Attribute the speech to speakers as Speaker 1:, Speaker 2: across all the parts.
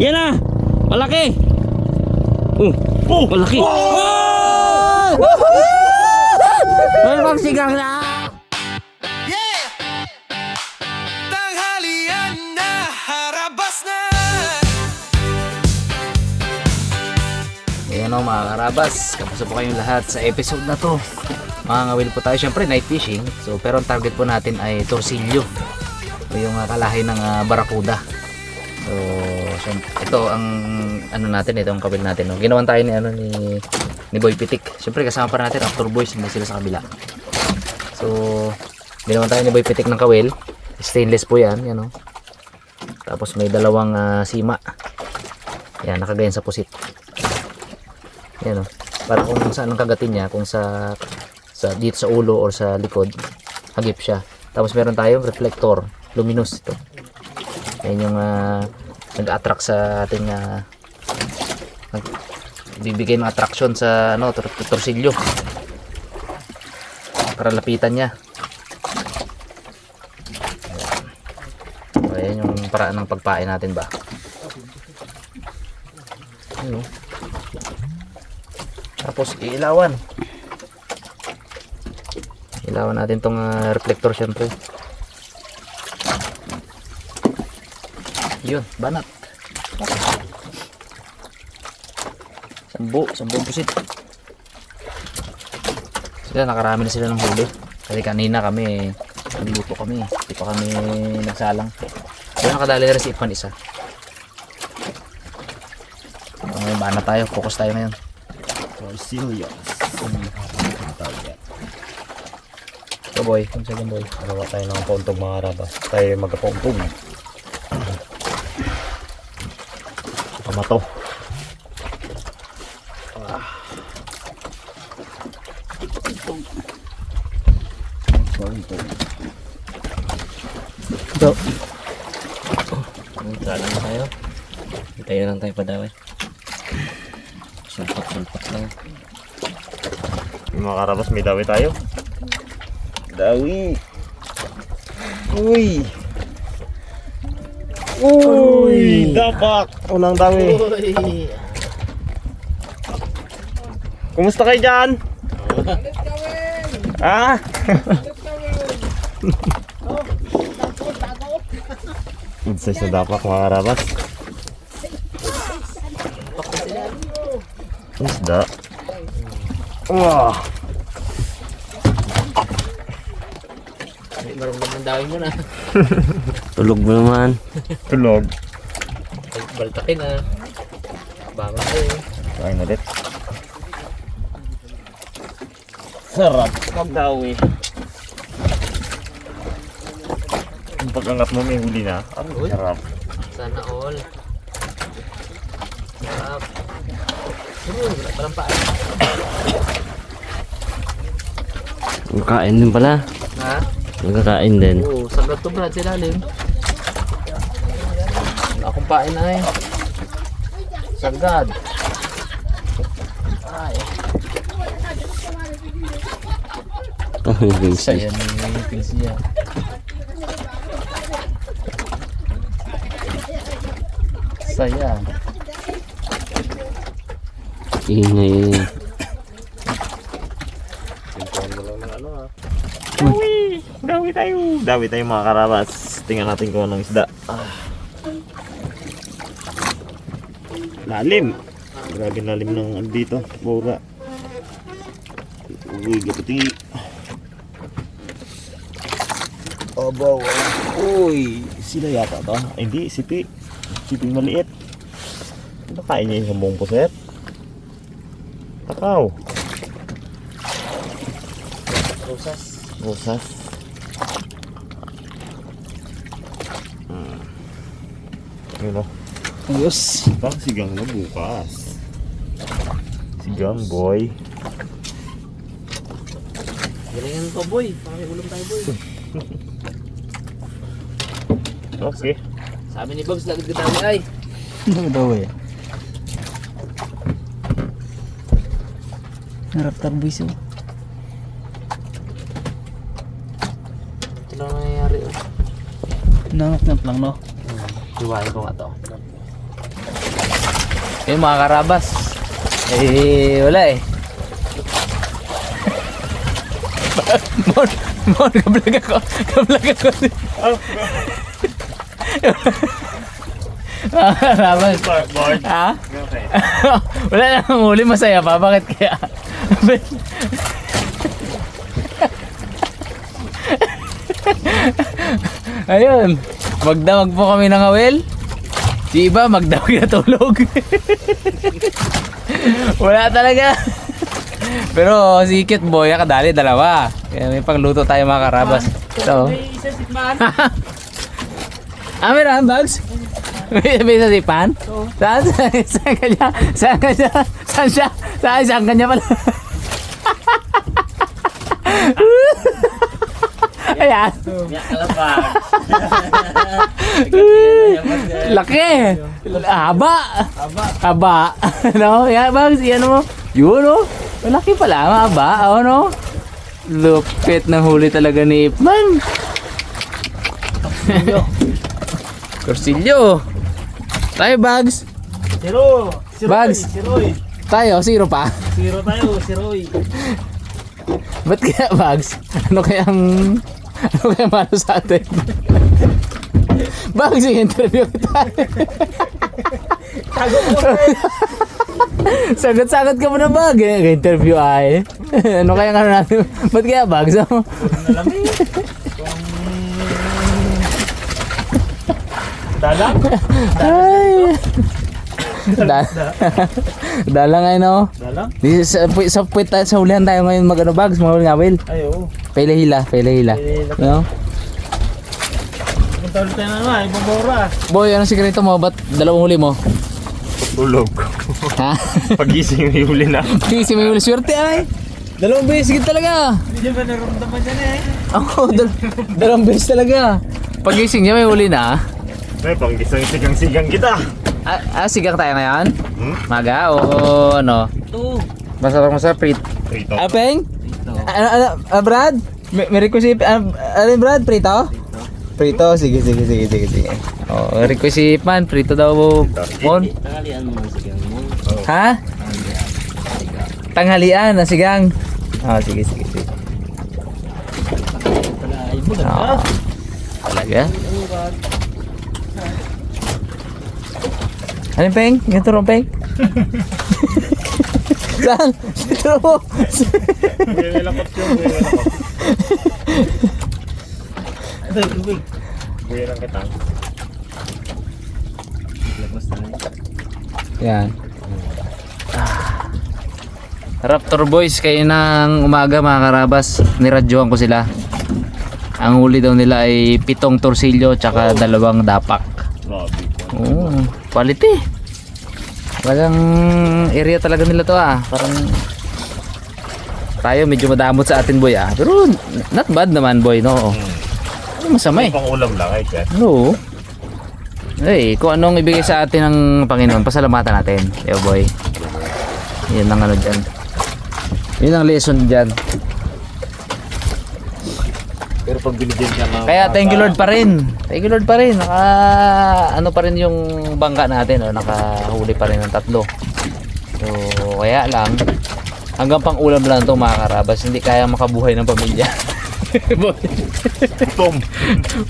Speaker 1: Yan na! Malaki! Malaki! May magsigang na!
Speaker 2: Tanghalian na, harabas na.
Speaker 3: Ayan o mga karabas, kamusta po kayong lahat sa episode na to. Mga ngawil po tayo, syempre night fishing. So, pero ang target po natin ay torsilyo, o yung kalahi ng barakuda. So ito ang ano natin, ito ang kawil natin, no? Ginawan tayo ni Boy Pitik. Syempre kasama pa natin After Boys, hindi sila sa kabila. So ginawan tayo ni Boy Pitik ng kawil. Stainless po yan, yan o. Tapos may dalawang sima. Yan, nakagayan sa pusit. Yan o. Para kung saan ang kagatin niya, kung sa dito sa ulo or sa likod, hagip siya. Tapos meron tayong reflector, luminous ito. Yan yung nag-attract sa ating bibigay ng attraction sa torsilyo para lapitan niya. Ayan yung paraan ng pagpain natin ba. Ayun. Tapos ilawan natin tong reflector syempre. Yun, banat. Sambong pusit. Sila, nakarami na sila ng huli. Kasi kanina kami, nagluto kami. Hindi pa kami nagsalang. Kaya nakadali na rin si Ipan isa. Banat tayo, focus tayo ngayon.
Speaker 4: Torsilyo.
Speaker 3: So boy, kung saan boy?
Speaker 4: Magawa tayo ng pauntog mga karabas. Tayo magpauntog. Pamato.
Speaker 3: So, magkala na tayo. Hintayin lang tayo padaway. Sulpat lang.
Speaker 4: Yung mga karabas, may dawi tayo. Dawi. Uy. Uy, dapak. Unang dawi. Kumusta kayo dyan? Ah? Good size na dapak mga karabas. Isda. Wow.
Speaker 3: Maramdaman dawin mo na.
Speaker 1: Tulog mo naman.
Speaker 4: Tulog.
Speaker 3: Baltakin na. Bama tayo.
Speaker 4: Kain ulit. Sarap magdawi. Yung pag-angat mo may huli na.
Speaker 3: Uy.
Speaker 4: Sarap.
Speaker 3: Sana all. Sarap. Parang paan.
Speaker 1: Nagkakain din pala.
Speaker 3: Ha?
Speaker 1: Nagkakain din.
Speaker 3: Oo, sagad to Brad, silalim. Akong pain ay. Sagad. Ay. Saya ni Pilsia. Saya.
Speaker 1: Ingay.
Speaker 4: Uy! Dawi tayo! Dawi tayo mga karabas. Tingnan natin kung anong isda. Lalim! Grabe lalim ng ano dito. Bura. Uy, gaputi. Abaw. Uy! Sila yata to. Ay, hindi, sipi. Sipi maliit. Ano kain niya yung sambong puset? Takaw. Rosas. Yun o.
Speaker 3: Ayos.
Speaker 4: Baka sigang na bukas. Sigang boy.
Speaker 3: Galingan ko boy. Pakiulam tayo boy.
Speaker 4: Okay.
Speaker 3: Sabi ni Bobs, lagad ka tayo ay.
Speaker 1: Ano daw eh?
Speaker 3: Harap tarbuis oh. Ito lang nangyayari oh.
Speaker 1: Nangat-ngat lang no?
Speaker 3: Hiwain ko nga to. Yung mga karabas. Eh, wala eh. Mon, kablag ako. Mga karabas.
Speaker 4: Board.
Speaker 3: Ha?
Speaker 4: Okay.
Speaker 3: Wala nang huli, masaya pa. Bakit kaya? Ayun. Magdamag po kami ng awel. Si iba, magdamag na tulog. Wala talaga. Pero si Kit Boy, kadali dalawa. Kaya may pangluto tayo mga karabas. So.
Speaker 5: May isa sikman.
Speaker 3: Meron bags? May isa si Pan? Saan? Saan kanya? Saan kanya? Saan siya? Saan kanya pala? Ayan. Laki. Haba. No? Yan bags, yan mo. Yun no? Malaki pala, haba. Oh no? Lupit na huli talaga ni Ipman. Corsillo. Tayo bags.
Speaker 5: Zero.
Speaker 3: Bags.
Speaker 5: Zeroy.
Speaker 3: Tayo, zero pa.
Speaker 5: Zero tayo, zeroy.
Speaker 3: Ba't kaya bags? Ano kayang malo sa atin? Bags, i-interview kita. Sagot-sagot ka mo na bag. I-interview ay. Ano kaya ano natin? Ba't kaya bags?
Speaker 5: Dalang.
Speaker 3: Ay. Dalang ay no.
Speaker 5: Dalang.
Speaker 3: Sa puwit tayo, sa hulihan tayo ngayon mag-ano bags, mga ngawil.
Speaker 5: Ay, oo.
Speaker 3: Pailahila. No?
Speaker 5: Punta ulit tayo na naman, ibang oras.
Speaker 3: Boy, anong sikreto mo? Ba't dalawang huli mo?
Speaker 4: Tulog.
Speaker 3: Ha?
Speaker 4: Pagising may huli na.
Speaker 3: Si may huli swerte ay. Dalawang beses gid talaga.
Speaker 5: Hindi ba naramdaman yan eh?
Speaker 3: Ako, dalawang beses talaga. Pagising niya may huli na.
Speaker 4: May panggisang sigang kita.
Speaker 3: Sigang tayo ngayon?
Speaker 4: Hmm?
Speaker 3: Maga o ano?
Speaker 5: Ito.
Speaker 3: Masarap prito.
Speaker 4: Prito.
Speaker 3: Peng? Brad? May requisite, Brad, prito? Prito, sige. Oh, requisite man, prito daw Mon.
Speaker 1: Tanghalian mo ng sigang mo.
Speaker 3: Ha? Tanghalian na sigang. Oh, sige.
Speaker 5: Ay, bulag
Speaker 3: Oh. Talaga? Ano Peng? Ganito rin Peng? Saan? Dito mo.
Speaker 5: Ito, tubig.
Speaker 4: Buhay lang kita.
Speaker 3: Yan. Raptor Boys, kayo ng umaga mga karabas. Niradyohan ko sila. Ang huli daw nila ay 7 torsilyo tsaka 2 dapak.
Speaker 4: Grabe.
Speaker 3: Oo, quality. Talagang area talaga nila to Parang tayo medyo madamot sa atin boy Pero not bad naman boy no. Ano masama eh.
Speaker 4: Pang ulam lang ay Kat.
Speaker 3: No. Kung anong ibigay sa atin ng Panginoon, pasalamatan natin. Boy. Yan ang ano dyan. Yun ang lesson dyan.
Speaker 4: Pero pag binigyan ka ng...
Speaker 3: Kaya thank you Lord pa rin. Thank you Lord pa rin. Ano pa rin yung bangka natin. Nakahuli pa rin ng 3. So kaya lang, hanggang pang ulam lang ito mga karabas. Hindi kaya makabuhay ng pamilya.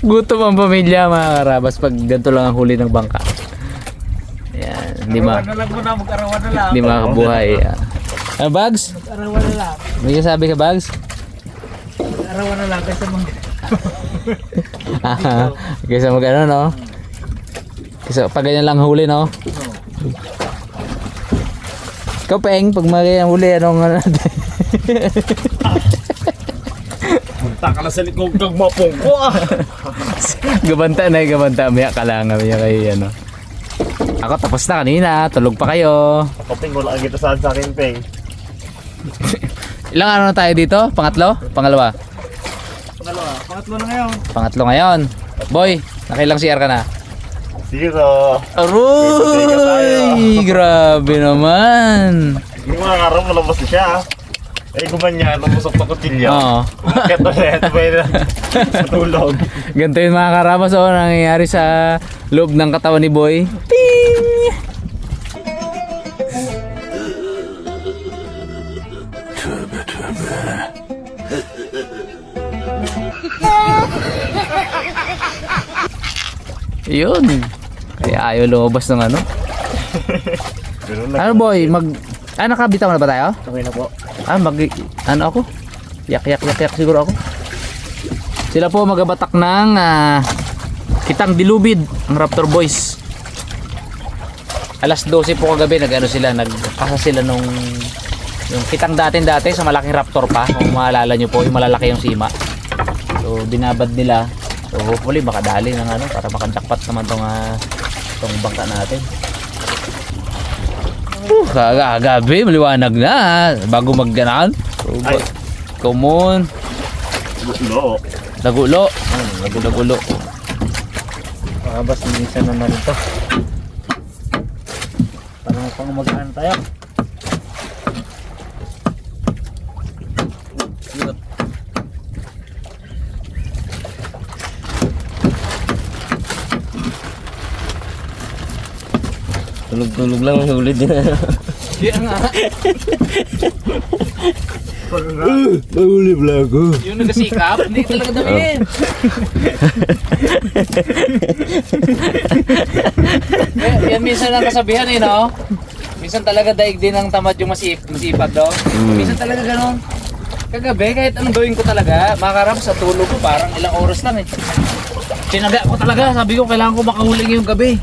Speaker 3: Gutom ang pamilya mga karabas pag ganito lang ang huli ng bangka. Yan, hindi
Speaker 5: Mag-arawan na lang.
Speaker 3: hindi makabuhay. Bags?
Speaker 5: Mag-arawan na lang.
Speaker 3: May sabi ka Bags?
Speaker 5: Mag-arawan na lang kasi mga...
Speaker 3: Kaysa mag ano no? Kaysa pag ganyan lang huli no? Ikaw Peng, pag magiging huli anong ano natin?
Speaker 4: Punta ka na sa likod ng mapong ko
Speaker 3: Gabanta. Maya ka lang. Maya kayo ano. Ako tapos na kanina. Tulog pa kayo.
Speaker 4: Ako Peng, wala kita saan sa akin Peng.
Speaker 3: Ilang ano na tayo dito? Pangatlo? Pangalawa?
Speaker 5: Pangatlo na ngayon.
Speaker 3: Pangatlo ngayon. Boy, nakailang CR ka na?
Speaker 4: 0.
Speaker 3: Aroy! Grabe naman.
Speaker 4: Yung mga araw malabas na siya gumanyan, namusok na kutilya.
Speaker 3: Oo.
Speaker 4: Umakyat ulit, may natulog.
Speaker 3: Ganito yung mga karabas nangyayari sa loob ng katawan ni Boy. Ting! Yun. Kaya ayaw lumabas ng ano.
Speaker 4: Pero
Speaker 3: Ano boy, nakabitaw na ba tayo?
Speaker 4: okay na po.
Speaker 3: Ano ako? Yak siguro ako. Sila po magabatak ng kitang dilubid ang Raptor Boys. Alas 12 po kagabi nagkasa sila nung yung kitang dati sa malaking Raptor pa, kung maalala nyo po, yung malalaki yung sima. So binabad nila. So hopefully makadali ng ano para makajakpat naman tong bangka natin. Kagabi maliwanag na bago magganaan.
Speaker 4: Ay.
Speaker 3: Come on.
Speaker 4: Gulo.
Speaker 3: Nagulo. Nagulo.
Speaker 5: Pakabas, minsan na rin to. Parang pang mag-ano tayo.
Speaker 1: Tulog-tulog lang ang huli din.
Speaker 3: Kaya nga.
Speaker 1: Mahuli pala ako.
Speaker 3: Yung nagasikap, hindi talaga damihin. Yan minsan ang kasabihan no? Minsan talaga daig din ang tamad yung masipag daw. Minsan talaga ganon. Kagabi, kahit anong gawin ko talaga, makarap sa tulog ko, parang ilang oras lang Sinaga ko talaga, sabi ko kailangan ko makahuli ngayong gabi.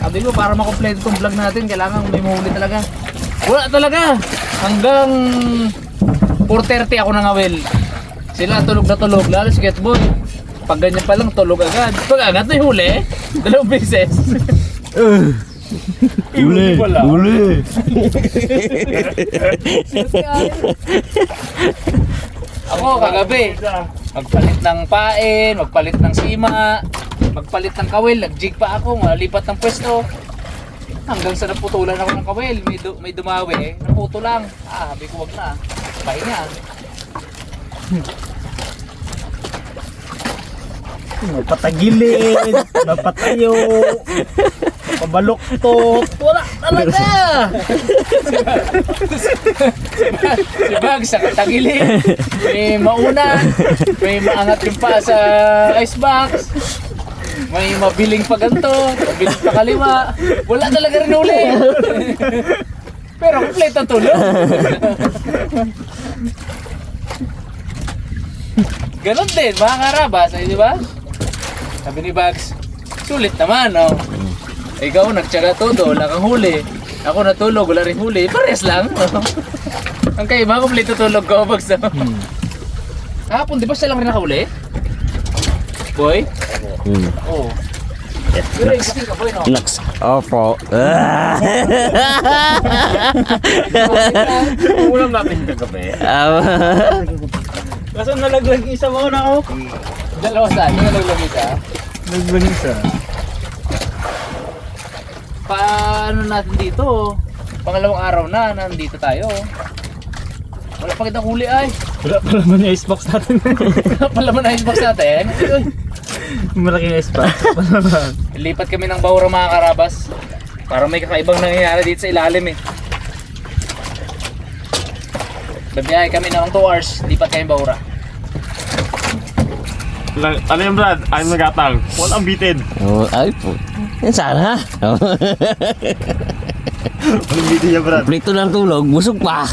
Speaker 3: Sabi ko para makompleto itong vlog natin, kailangan may mahuli talaga. Wala talaga! Hanggang 4:30 ako nangawil. Sila tulog na tulog, lalo si Getboy. Pag ganyan pa lang, tulog agad. Pag angat na yung huli, 2 beses.
Speaker 1: Huli!
Speaker 3: Ako kagabi, magpalit ng pain, magpalit ng sima, magpalit ng kawil, nag-jig pa ako, malipat ng pwesto. Hanggang sa naputulan ako ng kawil, may dumawi, naputo lang. Sabi ko wag na, pahinga.
Speaker 5: Napatagilid, napatayo, napabaloktot. Wala talaga!
Speaker 3: Si Bags sa tagilid, may mauna, may maangat yung pa sa icebox, may mabiling pa ganito, mabiling pa kaliwa. Wala talaga rin uli. Pero complete ang tulog. Ganon din, mga karabas, di ba? Sabi ni Bags, sulit naman, no? Ikaw nagtsaga todo, wala kang huli. Ako natulog, wala rin huli. Pares lang, no? Ang kaiba, kompleto tulog ko, Bags. Kahapon, di ba siya lang rin nakahuli? Boy? Oo. Pero isipin ka, boy, no?
Speaker 1: Naks. Opo.
Speaker 5: Ulam natin kagabi. Kaso nalaglag isa mo na ako.
Speaker 3: Dalawa saan? Yung nalaglag isa?
Speaker 5: Nalaglag isa.
Speaker 3: Paano natin dito? Pangalawang araw na, nandito tayo. Wala pa kitang huli ay.
Speaker 5: Wala pa naman yung icebox natin.
Speaker 3: Wala pa naman ang icebox natin. Uy,
Speaker 5: Malaking icebox. Wala naman.
Speaker 3: lipat kami ng bahura mga karabas. Para may kakaibang nangyayari dito sa ilalim Babiyahe kami ng 2 hours, lipat kami bahura.
Speaker 4: Ano yung Brad? Ayun nagatang. Walang bitin.
Speaker 1: Ay po. Yan sana.
Speaker 4: Walang bitin niya Brad.
Speaker 1: Prito ng tulog, busog pa.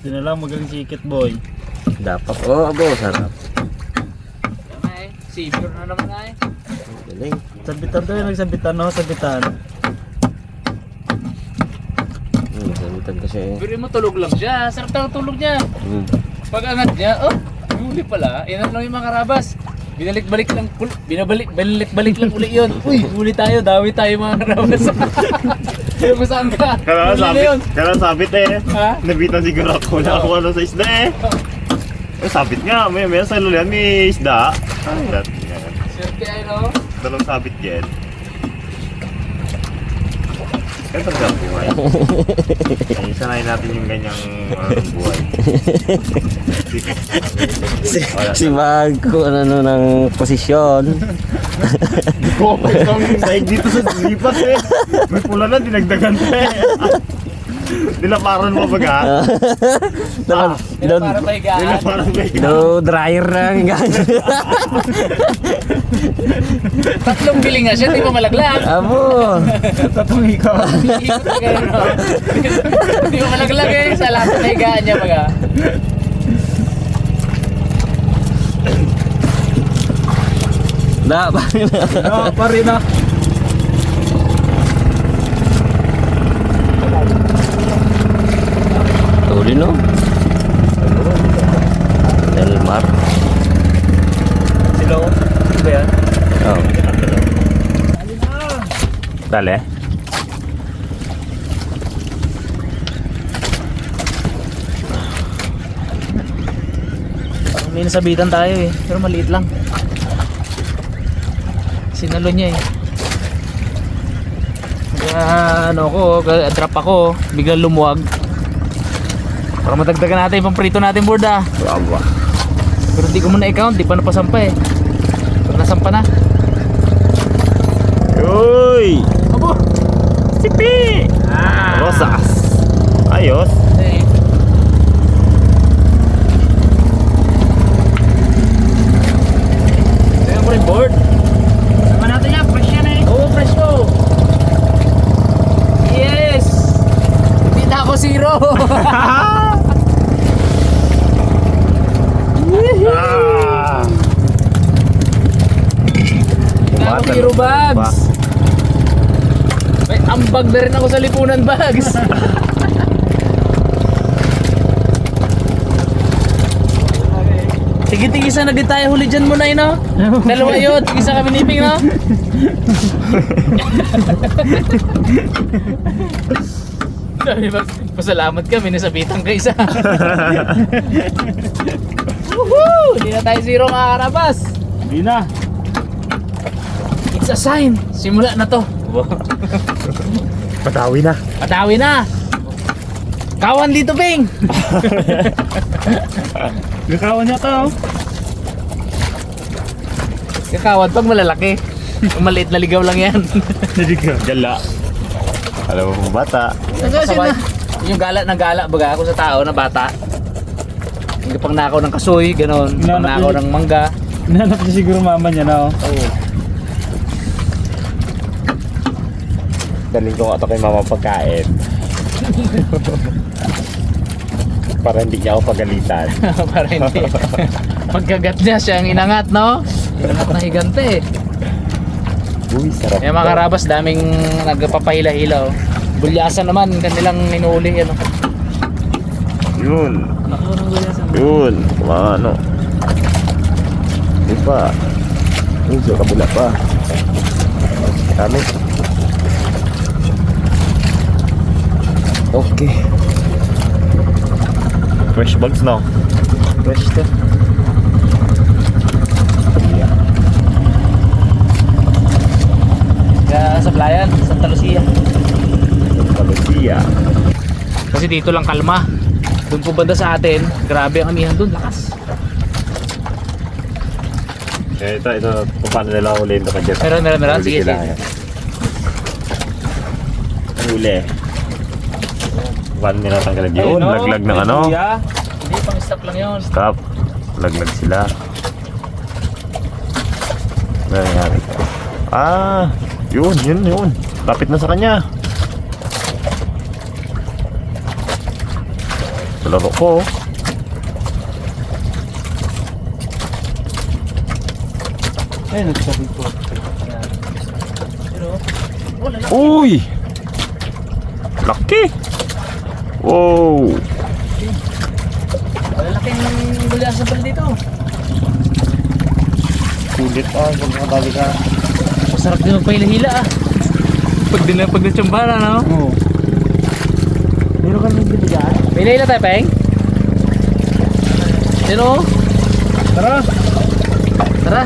Speaker 5: Hindi na lang magaling sikit boy.
Speaker 1: Dapat. Oh, abo, sarap.
Speaker 3: Ay, savior na naman ay.
Speaker 1: Galing.
Speaker 5: Sabitan tayo, nagsabitan no, sabitan.
Speaker 1: Sabitan kasi.
Speaker 3: Pero mo tulog lang siya, sarap talaga tulog niya. Pag angat niya, huli pala. Yan lang yung mga karabas. Binalik-balik lang lang uli yun. Uy, huli tayo, dawi tayo mga karabas. Kaya mo saan ka?
Speaker 4: Kaya sabit
Speaker 3: Ha?
Speaker 4: Nabitan siguro ako na ako ano sa isda sabit nga, may sa lulian may isda.
Speaker 3: Swerte ay no?
Speaker 4: Dalawang sabit yan. Kaya pagdang buhay. Ay, sanayin natin yung ganyang buhay.
Speaker 1: Si Mag kung ano ng posisyon.
Speaker 4: Itong sahig dito sa lipat May pula na, dinagdagan Nilaparan mo baga?
Speaker 1: No,
Speaker 3: Para may gaan.
Speaker 4: Nilaparan mo baga?
Speaker 1: no dryer lang.
Speaker 3: Tatlong biling nga siya, di ba malaglag?
Speaker 1: Abo.
Speaker 5: Tatungi ko.
Speaker 3: Ikot na ganun, no? Di ba malaglag eh, sa lahat na higaan niya baga.
Speaker 1: Na,
Speaker 5: No, pare na.
Speaker 1: Tuli no? Delmar.
Speaker 5: Silo. Ano ba yan?
Speaker 1: Oh.
Speaker 4: Dali.
Speaker 3: Parang may nasabitan tayo eh, pero maliit lang. Sinalo niya eh. Kaya ano ko, drop ako, biglang lumuwag. Para madagdagan natin yung pamprito natin, board ah.
Speaker 4: Wawa.
Speaker 3: Pero di ko muna i-count, di pa napasampa eh. Pag nasampa na.
Speaker 4: Uy!
Speaker 3: Abo!
Speaker 4: Sipi! Rosas! Ayos!
Speaker 3: Eh. Tingnan mo rin board.
Speaker 5: Sama natin yan. Fresh yan eh.
Speaker 3: Oo, fresh to. Yes! Hindi na ako zero.
Speaker 4: Ah!
Speaker 3: Hindi na ako zero bags. May ambag na rin ako sa lipunan bags. Tigisa na din tayo huli dyan muna no? Dalawa yun, tigisa kami niping no? Sabi ba, pasalamat kami nasabitan ka isa. Woohoo! Hindi na tayo zero mga karabas.
Speaker 5: Hindi na.
Speaker 3: It's a sign. Simula na to.
Speaker 4: Patawi na.
Speaker 3: Patawi na. Kawan dito, Ping.
Speaker 5: Gakawan niya to.
Speaker 3: Kakawan pag malalaki. Kung maliit na ligaw lang yan.
Speaker 4: Gala. Alam mo bata.
Speaker 3: Sabay. Yung gala ng gala baga ako sa tao na bata. Yung pang nakaw ng kasoy, ganon. Pang nakaw ng mangga.
Speaker 5: Nanap niya siguro mama niya na.
Speaker 3: Oo.
Speaker 4: Daling ko nga ito kay mama pagkain. Para hindi niya ako pagalitan.
Speaker 3: Para hindi. Pagkagat niya siyang inangat, no? Inangat na higante.
Speaker 4: Uy, sarap.
Speaker 3: Yung mga karabas, daming nagpapahila-hila. Oh. Bulyasan naman, kanilang inuuli. Ano.
Speaker 4: Yun.
Speaker 3: Nakuha ng bulyasan.
Speaker 4: Yun. Ano. Di pa. Yun, sa kabila pa. Kami. Okay. Fresh bags no?
Speaker 3: Fresh to. Kaya sa Blayan, Santa Lucia.
Speaker 4: Lucia.
Speaker 3: Kasi dito lang kalma. Doon po banda sa atin, grabe ang amihan doon, lakas.
Speaker 4: Ito, kung paano nila ulihin ito ka dyan.
Speaker 3: Meron. Sige, sige.
Speaker 4: Huli. Paano nila tanggalan yun?
Speaker 5: Ayun,
Speaker 4: Laglag ng
Speaker 5: may
Speaker 4: ano?
Speaker 5: kuya.
Speaker 3: Hindi, pang stop lang yun.
Speaker 4: Stop. Laglag sila. Ano nangyari? Ah, yun. Lapit na sa kanya. Laro ko.
Speaker 5: Ayun, nagsabi ko.
Speaker 4: Uy! Laki! Wow!
Speaker 3: Malalaking bulyasan pala dito.
Speaker 4: Kulit kung nakatali ka.
Speaker 3: Masarap din magpahila-hila ah. Pag natsyamba na, no?
Speaker 5: Oo. Meron ka nang bibigyan?
Speaker 3: May hila tayo, Peng? Sino?
Speaker 5: Tara!
Speaker 3: Tara.